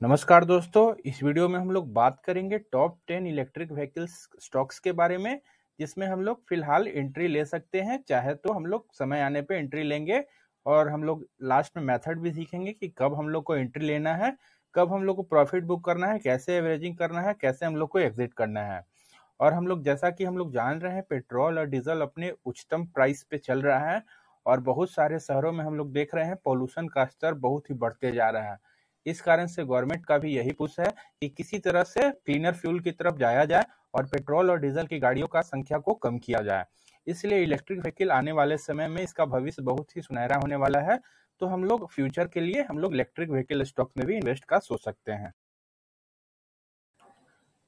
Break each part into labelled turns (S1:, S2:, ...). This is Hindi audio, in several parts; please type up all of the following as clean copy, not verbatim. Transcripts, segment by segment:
S1: नमस्कार दोस्तों, इस वीडियो में हम लोग बात करेंगे टॉप 10 इलेक्ट्रिक व्हीकल्स स्टॉक्स के बारे में, जिसमें हम लोग फिलहाल एंट्री ले सकते हैं। चाहे तो हम लोग समय आने पे एंट्री लेंगे और हम लोग लास्ट में मेथड भी सीखेंगे कि कब हम लोग को एंट्री लेना है, कब हम लोग को प्रॉफिट बुक करना है, कैसे एवरेजिंग करना है, कैसे हम लोग को एग्जिट करना है। और हम लोग जैसा कि हम लोग जान रहे हैं, पेट्रोल और डीजल अपने उच्चतम प्राइस पे चल रहा है और बहुत सारे शहरों में हम लोग देख रहे हैं पोल्यूशन का स्तर बहुत ही बढ़ते जा रहा है। इस कारण से गवर्नमेंट का भी यही पुश है कि किसी तरह से क्लीनर फ्यूल की तरफ जाया जाए और पेट्रोल और डीजल की गाड़ियों का संख्या को कम किया जाए। इसलिए इलेक्ट्रिक व्हीकल आने वाले समय में इसका भविष्य बहुत ही सुनहरा होने वाला है। तो हम लोग फ्यूचर के लिए हम लोग इलेक्ट्रिक व्हीकल स्टॉक में भी इन्वेस्ट का सोच सकते हैं।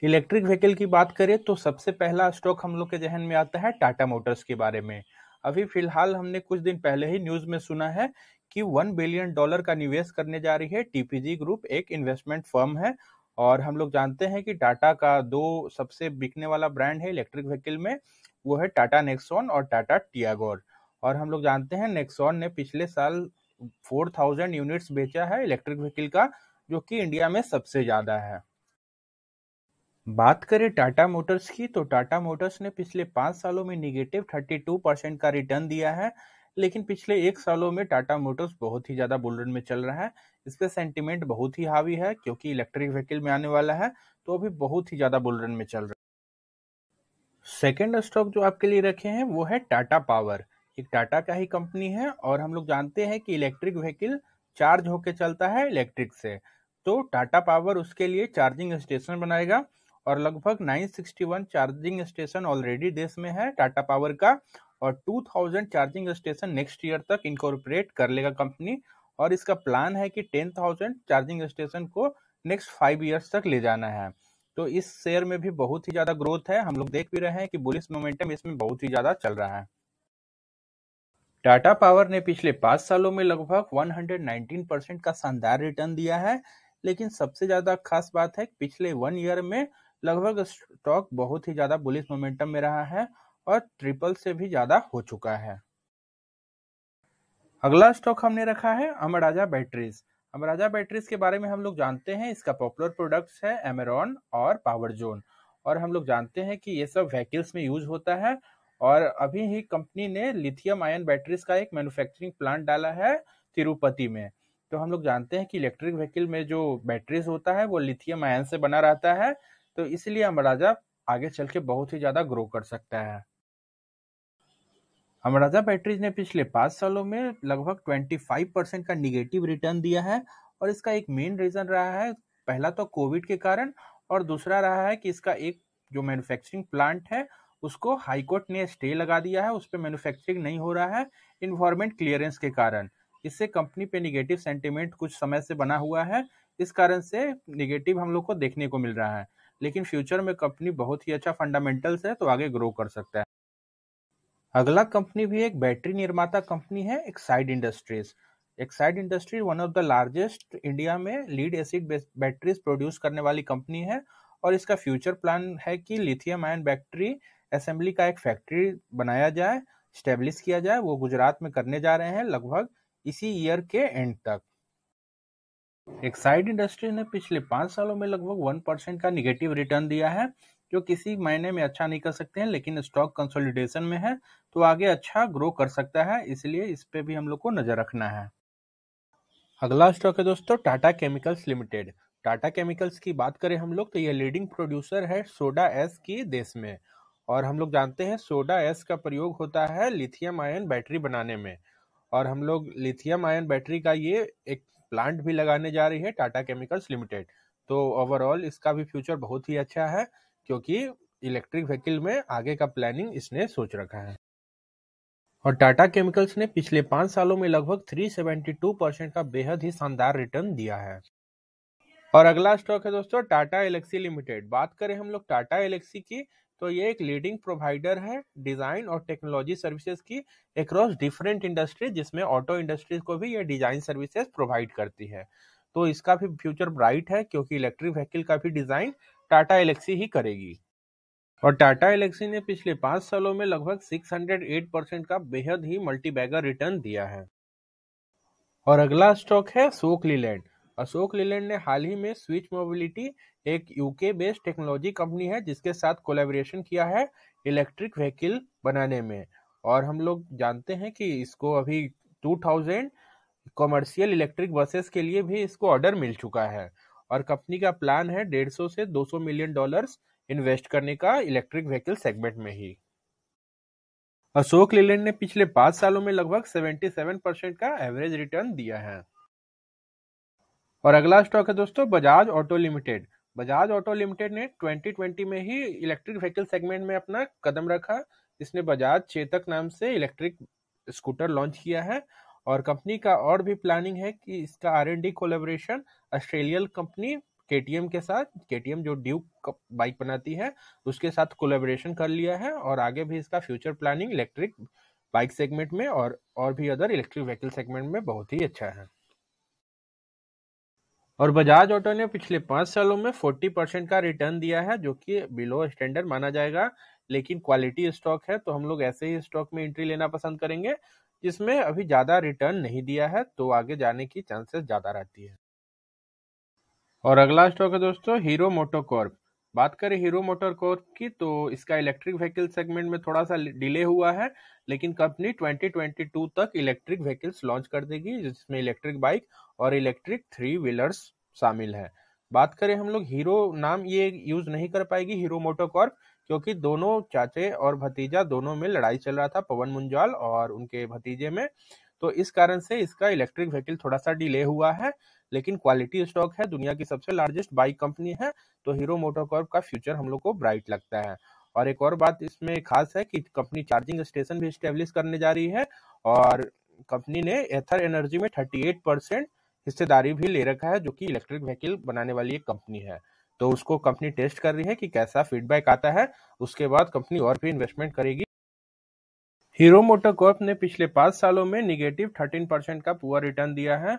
S1: इलेक्ट्रिक व्हीकल की बात करें तो सबसे पहला स्टॉक हम लोग के जहन में आता है टाटा मोटर्स के बारे में। अभी फिलहाल हमने कुछ दिन पहले ही न्यूज में सुना है कि $1 बिलियन का निवेश करने जा रही है टीपीजी ग्रुप, एक इन्वेस्टमेंट फर्म है। और हम लोग जानते हैं कि टाटा का दो सबसे बिकने वाला ब्रांड है इलेक्ट्रिक व्हीकल में, वो है टाटा नेक्सॉन और टाटा टियागोर। और हम लोग जानते हैं नेक्सॉन ने पिछले साल 4000 यूनिट्स बेचा है इलेक्ट्रिक व्हीकल का, जो कि इंडिया में सबसे ज्यादा है। बात करें टाटा मोटर्स की तो टाटा मोटर्स ने पिछले 5 सालों में निगेटिव 32% का रिटर्न दिया है। लेकिन पिछले 1 सालों में टाटा मोटर्स बहुत ही ज्यादा बुल रन में चल रहा है। इसका सेंटिमेंट बहुत ही हावी है क्योंकि इलेक्ट्रिक व्हीकल में आने वाला है, तो अभी बहुत ही ज्यादा बुल रन में चल रहा है। सेकेंड स्टॉक जो आपके लिए रखे हैं वो है टाटा पावर। एक टाटा का ही कंपनी है और हम लोग जानते हैं कि इलेक्ट्रिक व्हीकल चार्ज होके चलता है इलेक्ट्रिक से। तो टाटा पावर उसके लिए चार्जिंग स्टेशन बनाएगा और लगभग 961 चार्जिंग स्टेशन ऑलरेडी देश में है टाटा पावर का। और 2000 चार्जिंग स्टेशन नेक्स्ट ईयर तक इनकॉर्पोरेट कर लेगा कंपनी। और इसका प्लान है कि 10,000 चार्जिंग स्टेशन को नेक्स्ट 5 ईयर्स तक ले जाना है। तो इस शेयर में भी बहुत ही ज्यादा ग्रोथ है। हम लोग देख भी रहे हैं कि बुलिश मोमेंटम इसमें बहुत ही ज्यादा चल रहा है। टाटा पावर ने पिछले 5 सालों में लगभग 119% का शानदार रिटर्न दिया है। लेकिन सबसे ज्यादा खास बात है कि पिछले 1 ईयर में लगभग स्टॉक बहुत ही ज्यादा बुलिश मोमेंटम में रहा है और ट्रिपल से भी ज्यादा हो चुका है। अगला स्टॉक हमने रखा है अमराजा बैटरीज। अमराजा बैटरीज के बारे में हम लोग जानते हैं, इसका पॉपुलर प्रोडक्ट्स है एमेरॉन और पावर जोन। और हम लोग जानते हैं कि ये सब व्हीकल्स में यूज होता है। और अभी ही कंपनी ने लिथियम आयन बैटरीज का एक मैन्युफैक्चरिंग प्लांट डाला है तिरुपति में। तो हम लोग जानते हैं कि इलेक्ट्रिक व्हीकल में जो बैटरीज होता है वो लिथियम आयन से बना रहता है। तो इसलिए अमराजा आगे चल के बहुत ही ज्यादा ग्रो कर सकता है। अमराजा बैटरीज ने पिछले 5 सालों में लगभग 25% का निगेटिव रिटर्न दिया है। और इसका एक मेन रीजन रहा है, पहला तो कोविड के कारण, और दूसरा रहा है कि इसका एक जो मैन्युफैक्चरिंग प्लांट है उसको हाईकोर्ट ने स्टे लगा दिया है, उस पर मैन्युफैक्चरिंग नहीं हो रहा है इन्वायरमेंट क्लियरेंस के कारण। इससे कंपनी पे निगेटिव सेंटिमेंट कुछ समय से बना हुआ है। इस कारण से निगेटिव हम लोग को देखने को मिल रहा है। लेकिन फ्यूचर में कंपनी बहुत ही अच्छा फंडामेंटल्स है, तो आगे ग्रो कर सकता है। अगला कंपनी भी एक बैटरी निर्माता कंपनी है, Exide industries. Exide industries one of the largest India में लीड एसिड बैटरीज प्रोड्यूस करने वाली कंपनी है। और इसका फ्यूचर प्लान है कि लिथियम आयन बैटरी असेंबली का एक फैक्ट्री बनाया जाए, स्टेब्लिश किया जाए। वो गुजरात में करने जा रहे हैं लगभग इसी ईयर के एंड तक। एक्साइड इंडस्ट्रीज ने पिछले 5 सालों में लगभग 1% का निगेटिव रिटर्न दिया है, जो किसी महीने में अच्छा नहीं कर सकते हैं, लेकिन स्टॉक कंसोलिडेशन में है तो आगे अच्छा ग्रो कर सकता है। इसलिए इस पे भी हम लोग को नजर रखना है। अगला स्टॉक है दोस्तों Tata chemicals limited. Tata chemicals की बात करें हम लोग तो ये लीडिंग प्रोड्यूसर है सोडा एस की देश में। और हम लोग जानते हैं सोडा एस का प्रयोग होता है लिथियम आयन बैटरी बनाने में। और हम लोग लिथियम आयन बैटरी का ये एक प्लांट भी लगाने जा रही है टाटा केमिकल्स लिमिटेड। तो ओवरऑल इसका भी फ्यूचर बहुत ही अच्छा है, क्योंकि इलेक्ट्रिक व्हीकल में आगे का प्लानिंग इसने सोच रखा है। और टाटा केमिकल्स ने पिछले 5 सालों में लगभग 372% का बेहद ही शानदार रिटर्न दिया है। और अगला स्टॉक है दोस्तों टाटा एलेक्सी लिमिटेड। बात करें हम लोग टाटा एलेक्सी की तो ये एक लीडिंग प्रोवाइडर है डिजाइन और टेक्नोलॉजी सर्विसेज की अक्रॉस डिफरेंट इंडस्ट्री, जिसमें ऑटो इंडस्ट्रीज को भी ये डिजाइन सर्विसेज प्रोवाइड करती है। तो इसका भी फ्यूचर ब्राइट है, क्योंकि इलेक्ट्रिक व्हीकल का भी डिजाइन टाटा एलेक्सी ही करेगी। और टाटा एलेक्सी ने पिछले 5 सालों में लगभग 608% का बेहद ही मल्टीबैगर रिटर्न दिया है। और अगला स्टॉक है अशोक लीलैंड। अशोक लीलैंड ने हाल ही में स्विच मोबिलिटी, एक यूके बेस्ड टेक्नोलॉजी कंपनी है जिसके साथ कोलैबोरेशन किया है इलेक्ट्रिक व्हीकल बनाने में। और हम लोग जानते हैं कि इसको अभी 2000 कॉमर्शियल इलेक्ट्रिक बसेस के लिए भी इसको ऑर्डर मिल चुका है। और कंपनी का प्लान है 150 से 200 मिलियन डॉलर्स इन्वेस्ट करने का इलेक्ट्रिक व्हीकल सेगमेंट में ही। अशोक लीलैंड ने पिछले 5 सालों में लगभग 77% का एवरेज रिटर्न दिया है। और अगला स्टॉक है दोस्तों Bajaj auto limited. Bajaj auto limited ने 2020 में ही इलेक्ट्रिक व्हीकल सेगमेंट में अपना कदम रखा। इसने बजाज चेतक नाम से इलेक्ट्रिक स्कूटर लॉन्च किया है। और कंपनी का और भी प्लानिंग है कि इसका R&D collaboration Australian company KTM के साथ, KTM जो ड्यूक बाइक बनाती है उसके साथ कोलैबोरेशन कर लिया है। और आगे भी इसका future planning electric bike segment में और भी अदर इलेक्ट्रिक व्हीकल सेगमेंट में बहुत ही अच्छा है। और बजाज ऑटो ने पिछले 5 सालों में 40% का रिटर्न दिया है, जो कि बिलो स्टैंडर्ड माना जाएगा, लेकिन क्वालिटी स्टॉक है तो हम लोग ऐसे ही स्टॉक में एंट्री लेना पसंद करेंगे जिसमें अभी ज्यादा रिटर्न नहीं दिया है, तो आगे जाने की चांसेस ज्यादा रहती है। और अगला स्टॉक है दोस्तों हीरो मोटोकॉर्प। बात करें हीरो मोटोकॉर्प की तो इसका इलेक्ट्रिक व्हीकल सेगमेंट में थोड़ा सा डिले हुआ है, लेकिन कंपनी 2022 तक इलेक्ट्रिक व्हीकल्स लॉन्च कर देगी जिसमें इलेक्ट्रिक बाइक और इलेक्ट्रिक 3 व्हीलर्स शामिल है। बात करें हम लोग हीरो नाम ये यूज नहीं कर पाएगी हीरो मोटोकॉर्प, क्योंकि दोनों चाचे और भतीजा दोनों में लड़ाई चल रहा था, पवन मुंजाल और उनके भतीजे में, तो इस कारण से इसका इलेक्ट्रिक व्हीकल थोड़ा सा डिले हुआ है। लेकिन क्वालिटी स्टॉक है, दुनिया की सबसे लार्जेस्ट बाइक कंपनी है, तो हीरो मोटोकॉर्प का फ्यूचर हम लोग को ब्राइट लगता है। और एक और बात इसमें खास है कि कंपनी चार्जिंग स्टेशन भी स्टेब्लिश करने जा रही है और कंपनी ने एथर एनर्जी में 38% हिस्सेदारी भी ले रखा है, जो कि इलेक्ट्रिक व्हीकल बनाने वाली एक कंपनी है। तो उसको कंपनी टेस्ट कर रही है कि कैसा फीडबैक आता है, उसके बाद कंपनी और भी इन्वेस्टमेंट करेगी। हीरो मोटोकॉर्प ने पिछले 5 सालों में निगेटिव 13% का पुअर रिटर्न दिया है।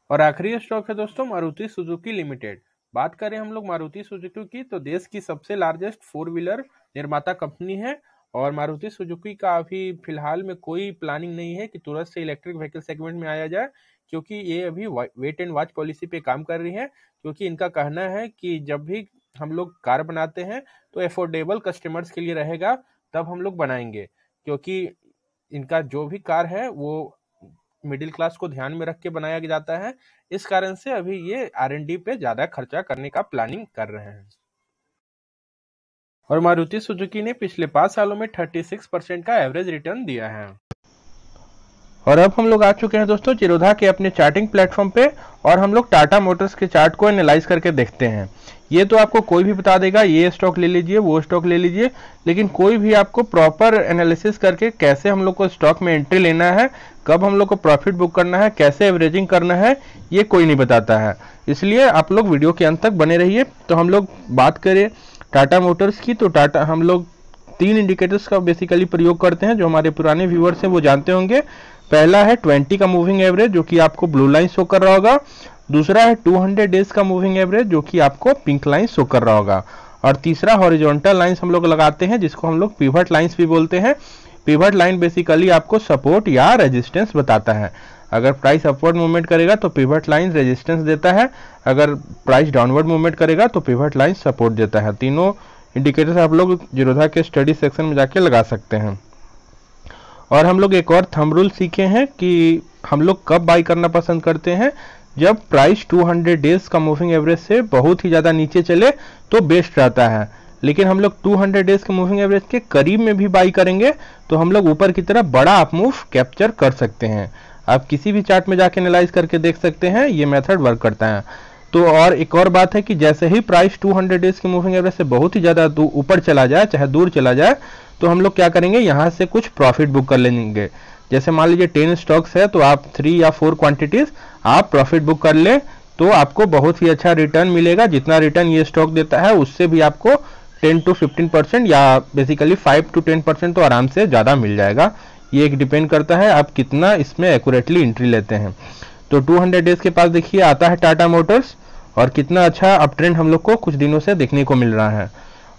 S1: और आखिरी स्टॉक है दोस्तों मारुति सुजुकी लिमिटेड। बात करें हम लोग मारुति सुजुकी की तो देश की सबसे लार्जेस्ट 4 व्हीलर निर्माता कंपनी है। और मारुति सुजुकी का अभी फिलहाल में कोई प्लानिंग नहीं है कि तुरंत से इलेक्ट्रिक व्हीकल सेगमेंट में आया जाए, क्योंकि ये अभी वेट एंड वॉच पॉलिसी पे काम कर रही है। क्योंकि इनका कहना है कि जब भी हम लोग कार बनाते हैं तो अफोर्डेबल कस्टमर्स के लिए रहेगा, तब हम लोग बनाएंगे, क्योंकि इनका जो भी कार है वो मिडिल क्लास को ध्यान में रख के बनाया जाता है। इस कारण से अभी ये R&D पे ज्यादा खर्चा करने का प्लानिंग कर रहे हैं। और मारुति सुजुकी ने पिछले 5 सालों में 36% का एवरेज रिटर्न दिया है। और अब हम लोग आ चुके हैं दोस्तों चिरोधा के अपने चार्टिंग प्लेटफॉर्म पे, और हम लोग टाटा मोटर्स के चार्ट को एनालाइज करके देखते हैं। ये तो आपको कोई भी बता देगा ये स्टॉक ले लीजिए, वो स्टॉक ले लीजिए, लेकिन कोई भी आपको प्रॉपर एनालिसिस करके कैसे हम लोग को स्टॉक में एंट्री लेना है, कब हम लोग को प्रॉफिट बुक करना है, कैसे एवरेजिंग करना है, ये कोई नहीं बताता है। इसलिए आप लोग वीडियो के अंत तक बने रहिए। तो हम लोग बात करें टाटा मोटर्स की, तो टाटा हम लोग 3 इंडिकेटर्स का बेसिकली प्रयोग करते हैं, जो हमारे पुराने व्यूअर्स हैं वो जानते होंगे। पहला है 20 का मूविंग एवरेज, जो कि आपको ब्लू लाइन शो कर रहा होगा। दूसरा है 200 डेज का मूविंग एवरेज, जो कि आपको पिंक लाइन शो कर रहा होगा। और तीसरा हॉरिजॉन्टल लाइंस हम लोग लगाते हैं, जिसको हम लोग पिवट लाइंस भी बोलते हैं। पिवट लाइन बेसिकली आपको सपोर्ट या रेजिस्टेंस बताता है। अगर प्राइस अपवर्ड मूवमेंट करेगा तो पिवट लाइन रेजिस्टेंस देता है, अगर प्राइस डाउनवर्ड मूवमेंट करेगा तो पिवट लाइन सपोर्ट देता है। तीनों इंडिकेटर्स आप लोग जिरोधा के स्टडी सेक्शन में जाके लगा सकते हैं। और हम लोग एक और थंब रूल सीखे हैं कि हम लोग कब बाई करना पसंद करते हैं, जब प्राइस 200 डेज का मूविंग एवरेज से बहुत ही ज़्यादा नीचे चले तो बेस्ट रहता है। लेकिन हम लोग 200 डेज के मूविंग एवरेज के करीब में भी बाई करेंगे तो हम लोग ऊपर की तरफ बड़ा अप मूव कैप्चर कर सकते हैं। आप किसी भी चार्ट में जाके एनालाइज करके देख सकते हैं, ये मेथड वर्क करता है। तो और एक और बात है कि जैसे ही प्राइस 200 डेज के मूविंग एवरेज से बहुत ही ज़्यादा ऊपर चला जाए, चाहे दूर चला जाए, तो हम लोग क्या करेंगे, यहाँ से कुछ प्रॉफिट बुक कर लेंगे। जैसे मान लीजिए 10 स्टॉक्स है तो आप 3 या 4 क्वांटिटीज आप प्रॉफिट बुक कर ले तो आपको बहुत ही अच्छा रिटर्न मिलेगा। जितना रिटर्न ये स्टॉक देता है उससे भी आपको 10 to 15% या बेसिकली 5 to 10% तो आराम से ज़्यादा मिल जाएगा। ये एक डिपेंड करता है आप कितना इसमें एक्यूरेटली एंट्री लेते हैं। तो 200 डेज के पास देखिए आता है टाटा मोटर्स, और कितना अच्छा अप ट्रेंड हम लोग को कुछ दिनों से देखने को मिल रहा है।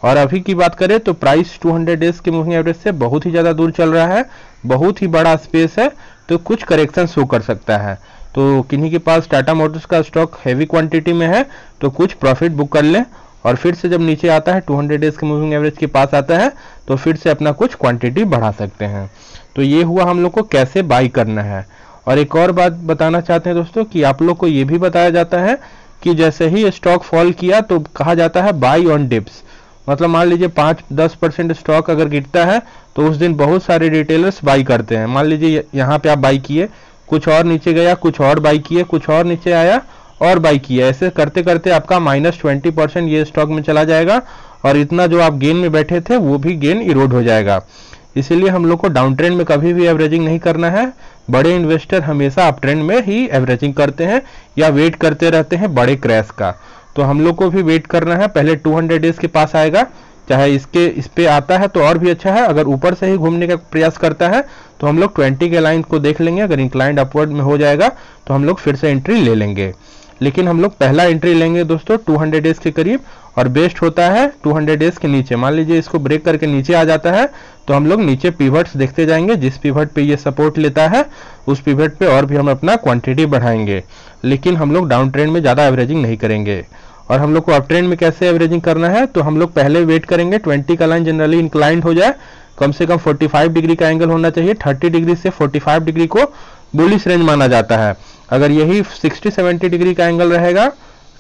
S1: और अभी की बात करें तो प्राइस 200 डेज के मूविंग एवरेज से बहुत ही ज़्यादा दूर चल रहा है, बहुत ही बड़ा स्पेस है, तो कुछ करेक्शन शो कर सकता है। तो किन्हीं के पास टाटा मोटर्स का स्टॉक हैवी क्वांटिटी में है तो कुछ प्रॉफिट बुक कर लें, और फिर से जब नीचे आता है 200 डेज के मूविंग एवरेज के पास आता है तो फिर से अपना कुछ क्वांटिटी बढ़ा सकते हैं। तो ये हुआ हम लोग को कैसे बाई करना है। और एक और बात बताना चाहते हैं दोस्तों कि आप लोग को ये भी बताया जाता है कि जैसे ही स्टॉक फॉल किया तो कहा जाता है बाई ऑन डिप्स। मतलब मान लीजिए 5-10% स्टॉक अगर गिरता है तो उस दिन बहुत सारे रिटेलर्स बाई करते हैं। मान लीजिए यहाँ पे आप बाई किए, कुछ और नीचे गया, कुछ और बाई किए, कुछ और नीचे आया और बाई किया, ऐसे करते करते आपका -20% ये स्टॉक में चला जाएगा और इतना जो आप गेन में बैठे थे वो भी गेन इरोड हो जाएगा। इसीलिए हम लोग को डाउन ट्रेंड में कभी भी एवरेजिंग नहीं करना है। बड़े इन्वेस्टर हमेशा अप ट्रेंड में ही एवरेजिंग करते हैं या वेट करते रहते हैं बड़े क्रैश का। तो हम लोग को भी वेट करना है, पहले 200 डेज के पास आएगा, चाहे इस पे आता है तो और भी अच्छा है। अगर ऊपर से ही घूमने का प्रयास करता है तो हम लोग 20 के लाइन को देख लेंगे, अगर इंक्लाइंड अपवर्ड में हो जाएगा तो हम लोग फिर से एंट्री ले लेंगे। लेकिन हम लोग पहला एंट्री लेंगे दोस्तों 200 डेज के करीब, और बेस्ट होता है 200 डेज के नीचे। मान लीजिए इसको ब्रेक करके नीचे आ जाता है तो हम लोग नीचे पिवट्स देखते जाएंगे, जिस पिवट पे ये सपोर्ट लेता है उस पिवट पे और भी हम अपना क्वांटिटी बढ़ाएंगे। लेकिन हम लोग डाउन ट्रेंड में ज़्यादा एवरेजिंग नहीं करेंगे। और हम लोग को अप ट्रेंड में कैसे एवरेजिंग करना है, तो हम लोग पहले वेट करेंगे 20 का लाइन जनरली इंक्लाइंड हो जाए, कम से कम 45 डिग्री का एंगल होना चाहिए। 30 डिग्री से 45 डिग्री को बुलिश रेंज माना जाता है। अगर यही 60-70 डिग्री का एंगल रहेगा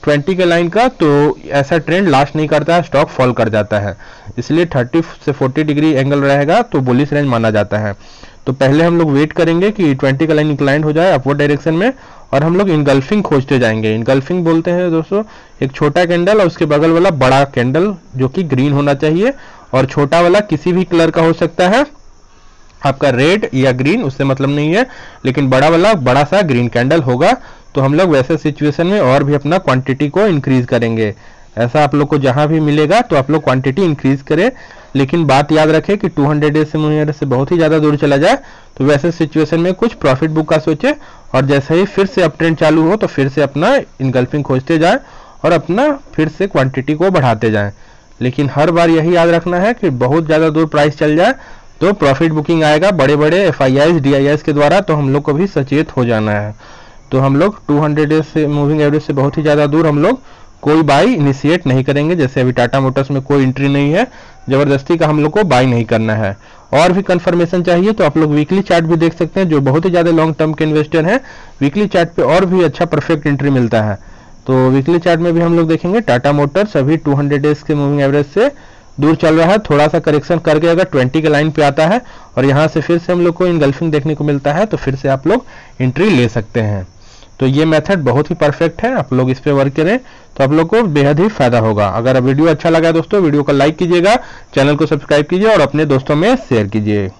S1: 20 के लाइन का तो ऐसा ट्रेंड लास्ट नहीं करता है, स्टॉक फॉल कर जाता है। इसलिए 30 से 40 डिग्री एंगल रहेगा तो बुलिश रेंज माना जाता है। तो पहले हम लोग वेट करेंगे कि 20 का लाइन इंक्लाइंड हो जाए अपवर्ड डायरेक्शन में, और हम लोग इनगल्फिंग खोजते जाएंगे। इनगल्फिंग बोलते हैं दोस्तों एक छोटा कैंडल और उसके बगल वाला बड़ा कैंडल जो कि ग्रीन होना चाहिए, और छोटा वाला किसी भी कलर का हो सकता है, आपका रेड या ग्रीन उससे मतलब नहीं है, लेकिन बड़ा वाला बड़ा सा ग्रीन कैंडल होगा। तो हम लोग वैसे सिचुएशन में और भी अपना क्वांटिटी को इंक्रीज करेंगे। ऐसा आप लोग को जहां भी मिलेगा तो आप लोग क्वांटिटी इंक्रीज करें। लेकिन बात याद रखें कि 200 डेज से मूविंग एवरेज से बहुत ही ज़्यादा दूर चला जाए तो वैसे सिचुएशन में कुछ प्रॉफिट बुक का सोचे, और जैसे ही फिर से अप ट्रेंड चालू हो तो फिर से अपना इनगल्फिंग खोजते जाए और अपना फिर से क्वांटिटी को बढ़ाते जाएं। लेकिन हर बार यही याद रखना है कि बहुत ज़्यादा दूर प्राइस चल जाए तो प्रॉफिट बुकिंग आएगा बड़े बड़े FIIs DIIs के द्वारा, तो हम लोग को भी सचेत हो जाना है। तो हम लोग 200 डेज से मूविंग एवरेज से बहुत ही ज़्यादा दूर हम लोग कोई बाई इनिशिएट नहीं करेंगे। जैसे अभी टाटा मोटर्स में कोई एंट्री नहीं है, जबरदस्ती का हम लोग को बाई नहीं करना है। और भी कंफर्मेशन चाहिए तो आप लोग वीकली चार्ट भी देख सकते हैं। जो बहुत ही ज़्यादा लॉन्ग टर्म के इन्वेस्टर हैं वीकली चार्ट पे और भी अच्छा परफेक्ट एंट्री मिलता है। तो वीकली चार्ट में भी हम लोग देखेंगे टाटा मोटर्स अभी 200 डेज के मूविंग एवरेज से दूर चल रहा है, थोड़ा सा करेक्शन करके अगर 20 के लाइन पे आता है और यहाँ से फिर से हम लोग को इनगल्फिंग देखने को मिलता है तो फिर से आप लोग एंट्री ले सकते हैं। तो ये मेथड बहुत ही परफेक्ट है, आप लोग इस पे वर्क करें तो आप लोग को बेहद ही फायदा होगा। अगर वीडियो अच्छा लगा दोस्तों वीडियो को लाइक कीजिएगा, चैनल को सब्सक्राइब कीजिए और अपने दोस्तों में शेयर कीजिए।